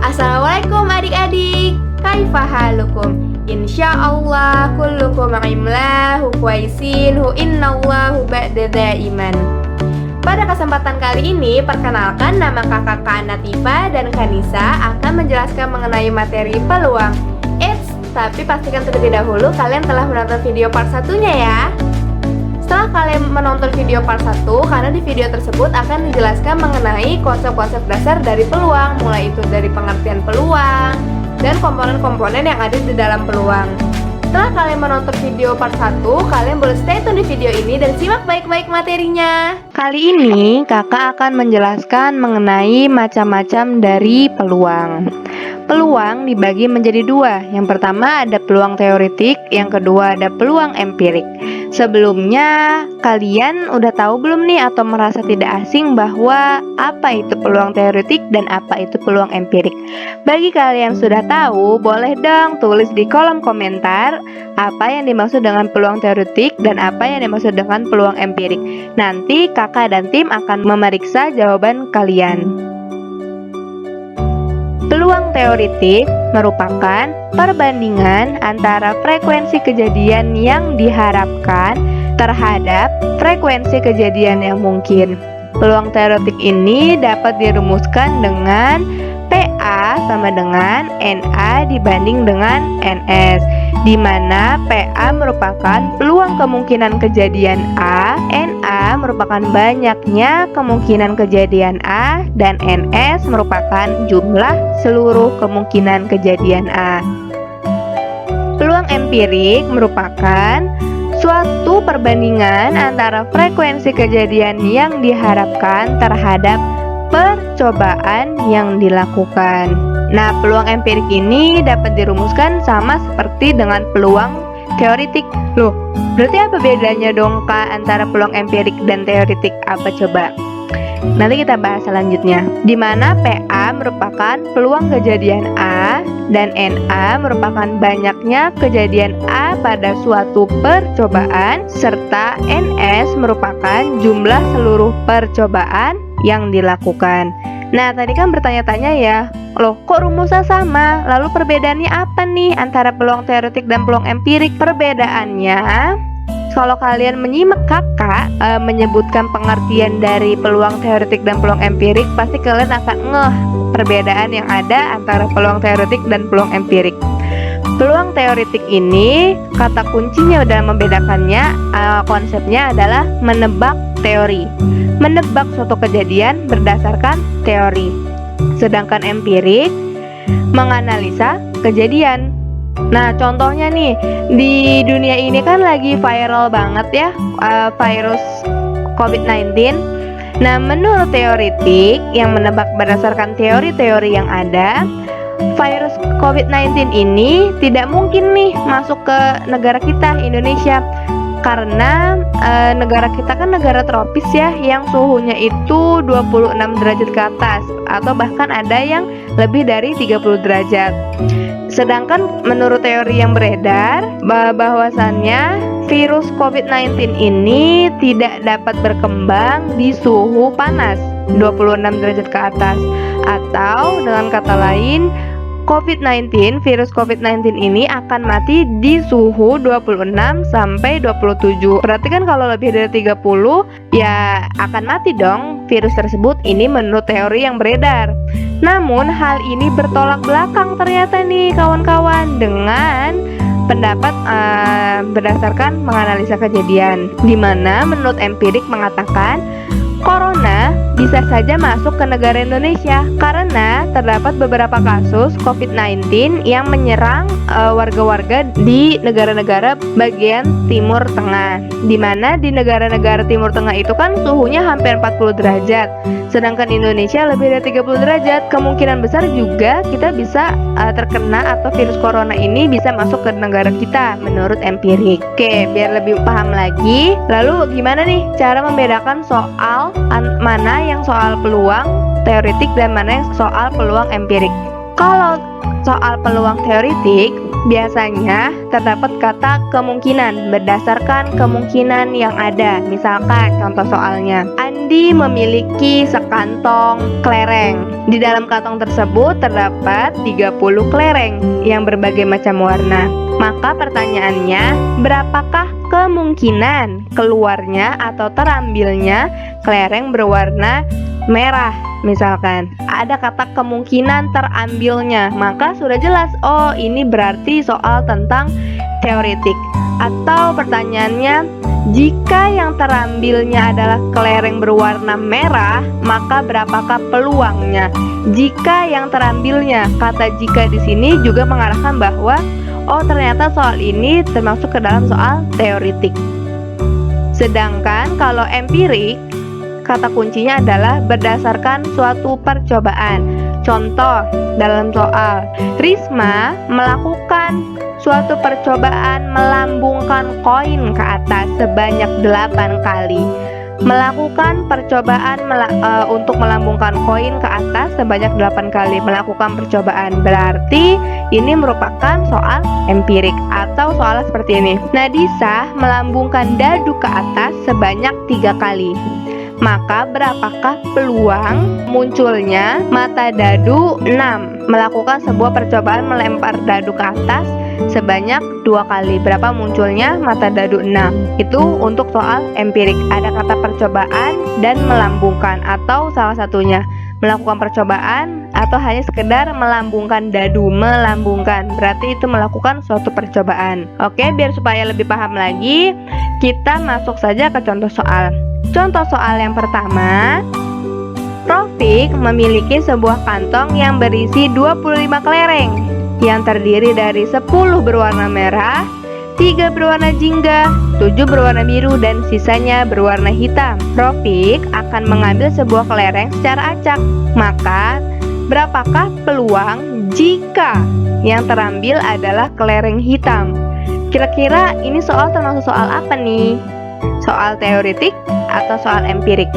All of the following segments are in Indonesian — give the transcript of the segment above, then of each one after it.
Assalamualaikum adik-adik. Kaifa halukum? Insyaallah kullukum imlahu kwaisin innallahu ba'da iman. Pada kesempatan kali ini, perkenalkan nama kakak Kak Natifa dan Kanisa akan menjelaskan mengenai materi peluang. Tapi pastikan terlebih dahulu kalian telah menonton video part 1-nya ya. Setelah kalian menonton video part 1, karena di video tersebut akan dijelaskan mengenai konsep-konsep dasar dari peluang, mulai itu dari pengertian peluang dan komponen-komponen yang ada di dalam peluang. Setelah kalian menonton video part 1, kalian boleh stay tune di video ini dan simak baik-baik materinya. Kali ini kakak akan menjelaskan mengenai macam-macam dari peluang. Peluang dibagi menjadi dua. Yang pertama ada peluang teoretik, yang kedua ada peluang empirik. Sebelumnya kalian udah tahu belum nih atau merasa tidak asing bahwa apa itu peluang teoretik dan apa itu peluang empirik? Bagi kalian yang sudah tahu, boleh dong tulis di kolom komentar apa yang dimaksud dengan peluang teoretik dan apa yang dimaksud dengan peluang empirik. Nanti kakak dan tim akan memeriksa jawaban kalian. Peluang teoretik merupakan perbandingan antara frekuensi kejadian yang diharapkan terhadap frekuensi kejadian yang mungkin. Peluang teoretik ini dapat dirumuskan dengan PA sama dengan NA dibanding dengan NS, di mana PA merupakan peluang kemungkinan kejadian A, NA merupakan banyaknya kemungkinan kejadian A, dan NS merupakan jumlah seluruh kemungkinan kejadian A. Peluang empirik merupakan suatu perbandingan antara frekuensi kejadian yang diharapkan terhadap percobaan yang dilakukan. Nah, peluang empirik ini dapat dirumuskan sama seperti dengan peluang teoretik. Loh, berarti apa bedanya dong Kak antara peluang empirik dan teoretik? Apa coba? Nanti kita bahas selanjutnya. Di mana PA merupakan peluang kejadian A dan NA merupakan banyaknya kejadian A pada suatu percobaan, serta NS merupakan jumlah seluruh percobaan yang dilakukan. Nah, tadi kan bertanya-tanya ya, loh kok rumusnya sama? Lalu perbedaannya apa nih antara peluang teoretik dan peluang empirik? Perbedaannya, kalau kalian menyimak kakak menyebutkan pengertian dari peluang teoretik dan peluang empirik, pasti kalian akan ngeh perbedaan yang ada antara peluang teoretik dan peluang empirik. Peluang teoretik ini, kata kuncinya dalam membedakannya, konsepnya adalah menebak teori, menebak suatu kejadian berdasarkan teori. Sedangkan empirik menganalisa kejadian. Nah, contohnya nih, di dunia ini kan lagi viral banget ya virus COVID-19. Nah, menurut teoretik yang menebak berdasarkan teori-teori yang ada, virus COVID-19 ini tidak mungkin nih masuk ke negara kita, Indonesia. Karena negara kita kan negara tropis ya, yang suhunya itu 26 derajat ke atas, atau bahkan ada yang lebih dari 30 derajat. Sedangkan menurut teori yang beredar, bahwasannya virus COVID-19 ini tidak dapat berkembang di suhu panas 26 derajat ke atas. Atau dengan kata lain, virus COVID-19 ini akan mati di suhu 26 sampai 27. Berarti kan kalau lebih dari 30 ya akan mati dong virus tersebut. Ini menurut teori yang beredar. Namun hal ini bertolak belakang ternyata nih kawan-kawan dengan pendapat berdasarkan menganalisa kejadian, di mana menurut empirik mengatakan Corona bisa saja masuk ke negara Indonesia karena terdapat beberapa kasus COVID-19 yang menyerang warga-warga di negara-negara bagian Timur Tengah, di mana di negara-negara Timur Tengah itu kan suhunya hampir 40 derajat, sedangkan Indonesia lebih dari 30 derajat. Kemungkinan besar juga kita bisa terkena atau virus corona ini bisa masuk ke negara kita menurut empirik. Oke, biar lebih paham lagi, lalu gimana nih cara membedakan soal mana yang soal peluang teoretik dan mana yang soal peluang empirik? Kalau soal peluang teoritik, biasanya terdapat kata kemungkinan berdasarkan kemungkinan yang ada. Misalkan contoh soalnya, Andi memiliki sekantong kelereng. Di dalam kantong tersebut terdapat 30 kelereng yang berbagai macam warna. Maka pertanyaannya, berapakah kemungkinan keluarnya atau terambilnya kelereng berwarna merah? Misalkan ada kata kemungkinan terambilnya, maka sudah jelas, oh ini berarti soal tentang teoritik. Atau pertanyaannya, jika yang terambilnya adalah kelereng berwarna merah, maka berapakah peluangnya? Jika yang terambilnya, kata jika di sini juga mengarahkan bahwa oh ternyata soal ini termasuk ke dalam soal teoritik. Sedangkan kalau empirik, kata kuncinya adalah berdasarkan suatu percobaan. Contoh dalam soal, Risma melakukan suatu percobaan melambungkan koin ke atas sebanyak 8 kali. Melakukan percobaan untuk melambungkan koin ke atas sebanyak 8 kali. Melakukan percobaan berarti ini merupakan soal empirik atau soal seperti ini. Nadisa melambungkan dadu ke atas sebanyak 3 kali. Maka berapakah peluang munculnya mata dadu 6? Melakukan sebuah percobaan melempar dadu ke atas sebanyak 2 kali. Berapa munculnya mata dadu 6? Itu untuk soal empirik. Ada kata percobaan dan melambungkan, atau salah satunya melakukan percobaan atau hanya sekedar melambungkan dadu. Melambungkan berarti itu melakukan suatu percobaan. Oke, biar supaya lebih paham lagi, kita masuk saja ke contoh soal. Contoh soal yang pertama, Rofik memiliki sebuah kantong yang berisi 25 kelereng yang terdiri dari 10 berwarna merah, 3 berwarna jingga, 7 berwarna biru, dan sisanya berwarna hitam. Rofik akan mengambil sebuah kelereng secara acak. Maka berapakah peluang jika yang terambil adalah kelereng hitam? Kira-kira ini soal termasuk soal apa nih? Soal teoritik atau soal empirik?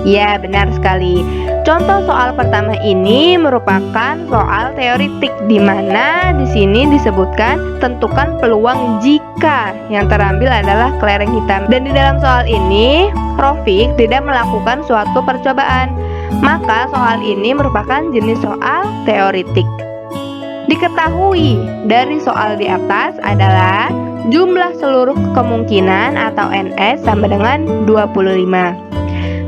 Ya, benar sekali. Contoh soal pertama ini merupakan soal teoritik, di mana di sini disebutkan tentukan peluang jika yang terambil adalah kelereng hitam. Dan di dalam soal ini, Rofik tidak melakukan suatu percobaan. Maka soal ini merupakan jenis soal teoritik. Diketahui dari soal di atas adalah jumlah seluruh kemungkinan atau NS sama dengan 25.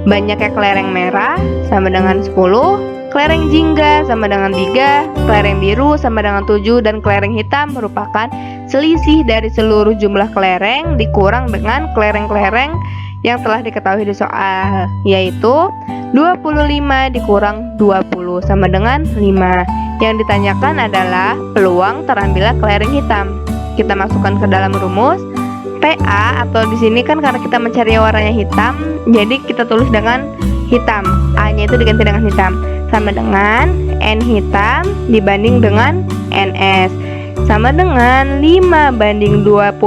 Banyaknya kelereng merah sama dengan 10, kelereng jingga sama dengan 3, kelereng biru sama dengan 7, dan kelereng hitam merupakan selisih dari seluruh jumlah kelereng dikurang dengan kelereng-kelereng yang telah diketahui di soal, yaitu 25 dikurang 20 sama dengan 5. Yang ditanyakan adalah peluang terambilnya kelereng hitam. Kita masukkan ke dalam rumus. PA atau di sini kan karena kita mencari warnanya hitam, jadi kita tulis dengan hitam. A-nya itu diganti dengan hitam. Sama dengan N hitam dibanding dengan NS. Sama dengan 5 banding 25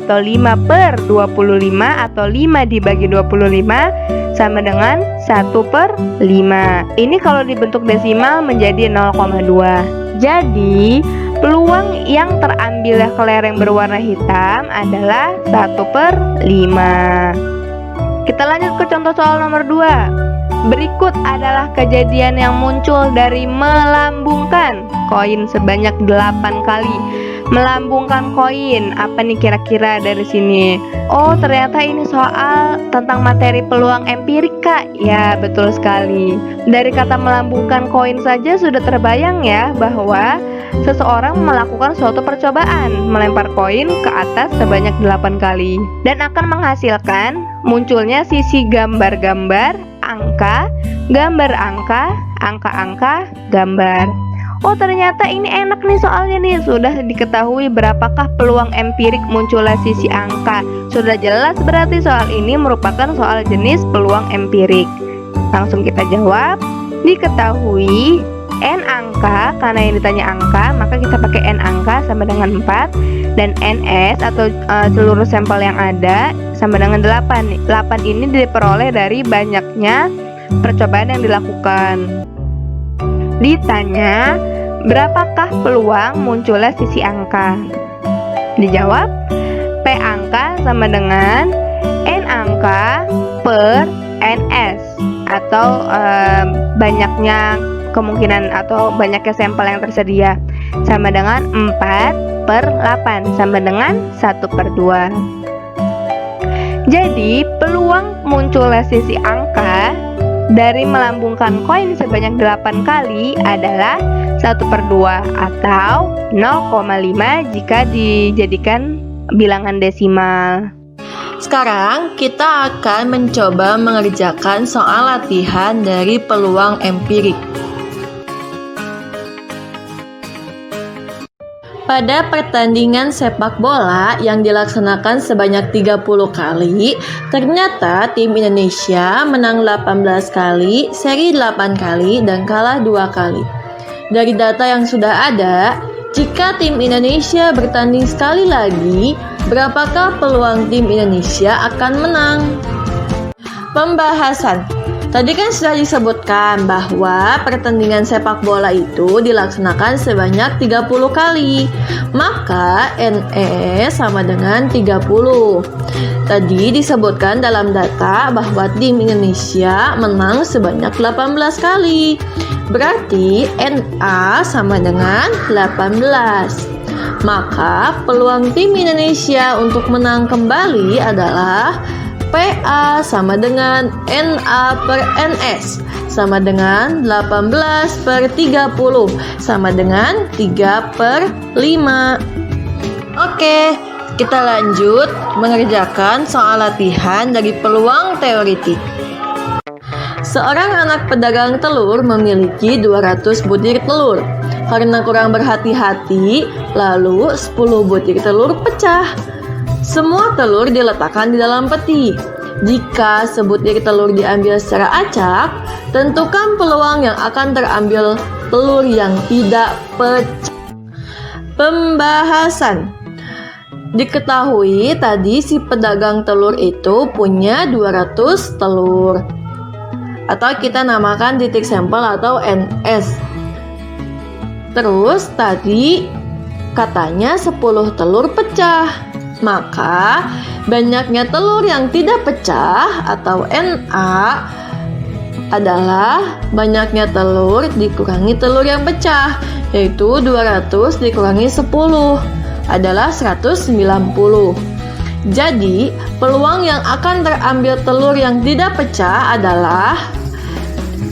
atau 5 per 25 atau 5 dibagi 25 sama dengan 1 per 5. Ini kalau dibentuk desimal menjadi 0,2. Jadi peluang yang terambil kelereng berwarna hitam adalah 1 per 5. Kita lanjut ke contoh soal nomor 2. Berikut adalah kejadian yang muncul dari melambungkan koin sebanyak 8 kali. Melambungkan koin, apa nih kira-kira dari sini? Oh, ternyata ini soal tentang materi peluang empirik, Kak. Ya, betul sekali. Dari kata melambungkan koin saja sudah terbayang ya bahwa seseorang melakukan suatu percobaan melempar koin ke atas sebanyak 8 kali dan akan menghasilkan munculnya sisi gambar-gambar, angka, gambar angka, angka-angka, gambar. Oh, ternyata ini enak nih soalnya nih. Sudah diketahui berapakah peluang empirik munculnya sisi angka. Sudah jelas berarti soal ini merupakan soal jenis peluang empirik. Langsung kita jawab. Diketahui N angka, karena yang ditanya angka, maka kita pakai N angka sama dengan 4. Dan NS atau seluruh sampel yang ada sama dengan 8. 8 ini diperoleh dari banyaknya percobaan yang dilakukan. Ditanya, berapakah peluang munculnya sisi angka? Dijawab, P angka sama dengan N angka per NS, atau banyaknya kemungkinan atau banyaknya sampel yang tersedia, sama dengan 4/8 sama dengan 1/2. Jadi peluang munculnya sisi angka dari melambungkan koin sebanyak 8 kali adalah 1/2 atau 0,5 jika dijadikan bilangan desimal. Sekarang kita akan mencoba mengerjakan soal latihan dari peluang empirik. Pada pertandingan sepak bola yang dilaksanakan sebanyak 30 kali, ternyata tim Indonesia menang 18 kali, seri 8 kali, dan kalah 2 kali. Dari data yang sudah ada, jika tim Indonesia bertanding sekali lagi, berapakah peluang tim Indonesia akan menang? Pembahasan. Tadi kan sudah disebutkan bahwa pertandingan sepak bola itu dilaksanakan sebanyak 30 kali. Maka NE sama dengan 30. Tadi disebutkan dalam data bahwa tim Indonesia menang sebanyak 18 kali. Berarti NA sama dengan 18. Maka peluang tim Indonesia untuk menang kembali adalah PA sama dengan NA per NS sama dengan 18/30 sama dengan 3/5. Oke, kita lanjut mengerjakan soal latihan dari peluang teoritik. Seorang anak pedagang telur memiliki 200 butir telur. Karena kurang berhati-hati, lalu 10 butir telur pecah. Semua telur diletakkan di dalam peti. Jika sebutir telur diambil secara acak, tentukan peluang yang akan terambil telur yang tidak pecah. Pembahasan. Diketahui tadi si pedagang telur itu punya 200 telur, atau kita namakan titik sampel atau NS. Terus tadi katanya 10 telur pecah. Maka banyaknya telur yang tidak pecah atau NA adalah banyaknya telur dikurangi telur yang pecah, yaitu 200 dikurangi 10 adalah 190. Jadi peluang yang akan terambil telur yang tidak pecah adalah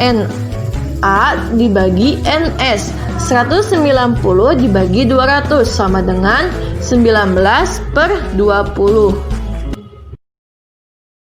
NA dibagi NS. 190 dibagi 200 sama dengan 19/20.